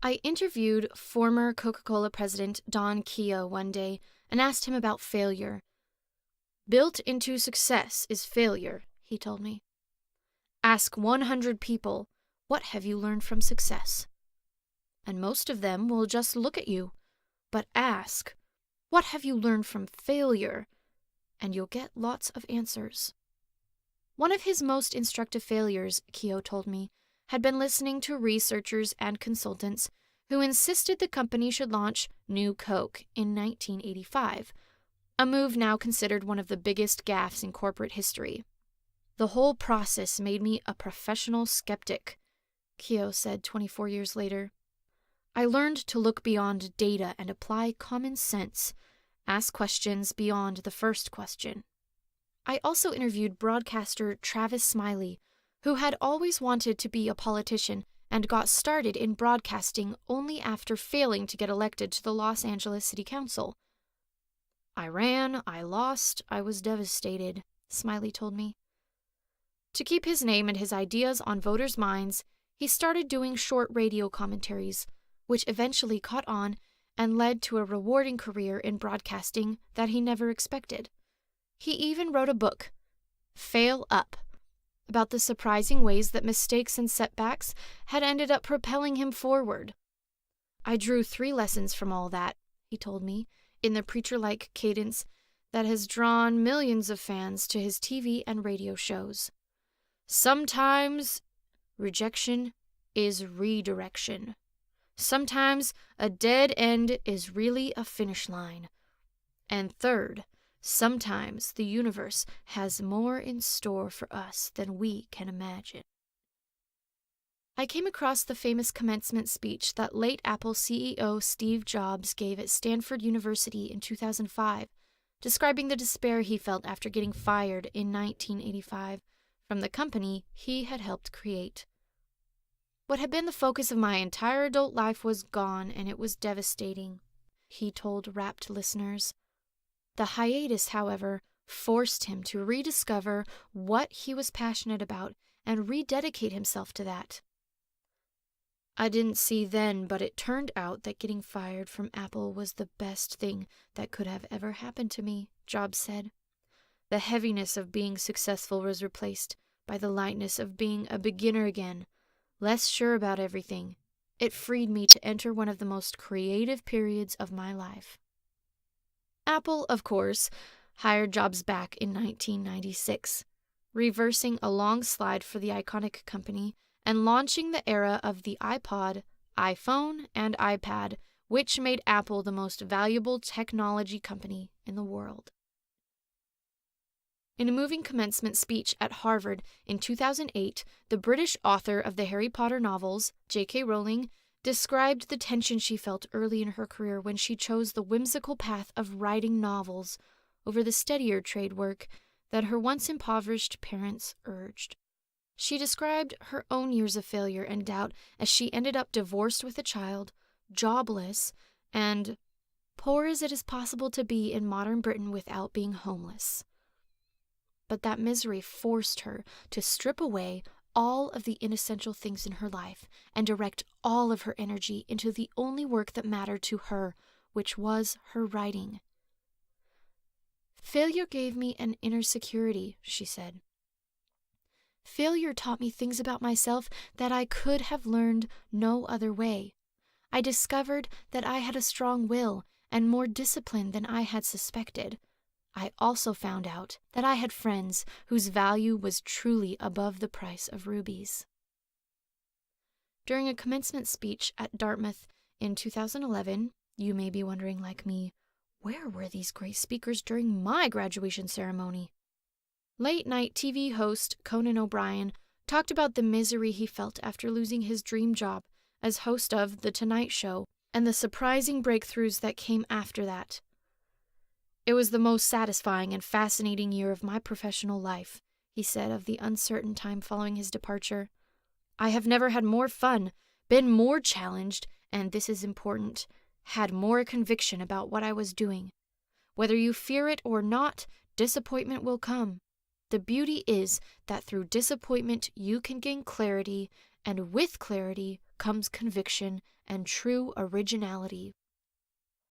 I interviewed former Coca-Cola president Don Keough one day and asked him about failure. "Built into success is failure," he told me. "Ask 100 people, what have you learned from success? And most of them will just look at you. But ask, what have you learned from failure? And you'll get lots of answers." One of his most instructive failures, Keough told me, had been listening to researchers and consultants who insisted the company should launch New Coke in 1985, a move now considered one of the biggest gaffes in corporate history. "The whole process made me a professional skeptic," Keough said 24 years later. "I learned to look beyond data and apply common sense, ask questions beyond the first question." I also interviewed broadcaster Travis Smiley, who had always wanted to be a politician and got started in broadcasting only after failing to get elected to the Los Angeles City Council. "I ran, I lost, I was devastated," Smiley told me. To keep his name and his ideas on voters' minds, he started doing short radio commentaries, which eventually caught on and led to a rewarding career in broadcasting that he never expected. He even wrote a book, Fail Up, about the surprising ways that mistakes and setbacks had ended up propelling him forward. "I drew 3 lessons from all that," he told me, in the preacher-like cadence that has drawn millions of fans to his TV and radio shows. "Sometimes rejection is redirection. Sometimes a dead end is really a finish line. And third, sometimes the universe has more in store for us than we can imagine." I came across the famous commencement speech that late Apple CEO Steve Jobs gave at Stanford University in 2005, describing the despair he felt after getting fired in 1985 from the company he had helped create. "What had been the focus of my entire adult life was gone, and it was devastating," he told rapt listeners. The hiatus, however, forced him to rediscover what he was passionate about and rededicate himself to that. "I didn't see then, but it turned out that getting fired from Apple was the best thing that could have ever happened to me," Jobs said. "The heaviness of being successful was replaced by the lightness of being a beginner again, less sure about everything. It freed me to enter one of the most creative periods of my life." Apple, of course, hired Jobs back in 1996, reversing a long slide for the iconic company and launching the era of the iPod, iPhone, and iPad, which made Apple the most valuable technology company in the world. In a moving commencement speech at Harvard in 2008, the British author of the Harry Potter novels, J.K. Rowling, described the tension she felt early in her career when she chose the whimsical path of writing novels over the steadier trade work that her once impoverished parents urged. She described her own years of failure and doubt as she ended up divorced with a child, jobless, and poor as it is possible to be in modern Britain without being homeless. But that misery forced her to strip away all of the inessential things in her life and direct all of her energy into the only work that mattered to her, which was her writing. "Failure gave me an inner security," she said. "Failure taught me things about myself that I could have learned no other way. I discovered that I had a strong will and more discipline than I had suspected. I also found out that I had friends whose value was truly above the price of rubies." During a commencement speech at Dartmouth in 2011, you may be wondering, like me, where were these great speakers during my graduation ceremony? Late-night TV host Conan O'Brian talked about the misery he felt after losing his dream job as host of The Tonight Show and the surprising breakthroughs that came after that. "It was the most satisfying and fascinating year of my professional life," he said of the uncertain time following his departure. "I have never had more fun, been more challenged, and this is important, had more conviction about what I was doing. Whether you fear it or not, disappointment will come. The beauty is that through disappointment you can gain clarity, and with clarity comes conviction and true originality.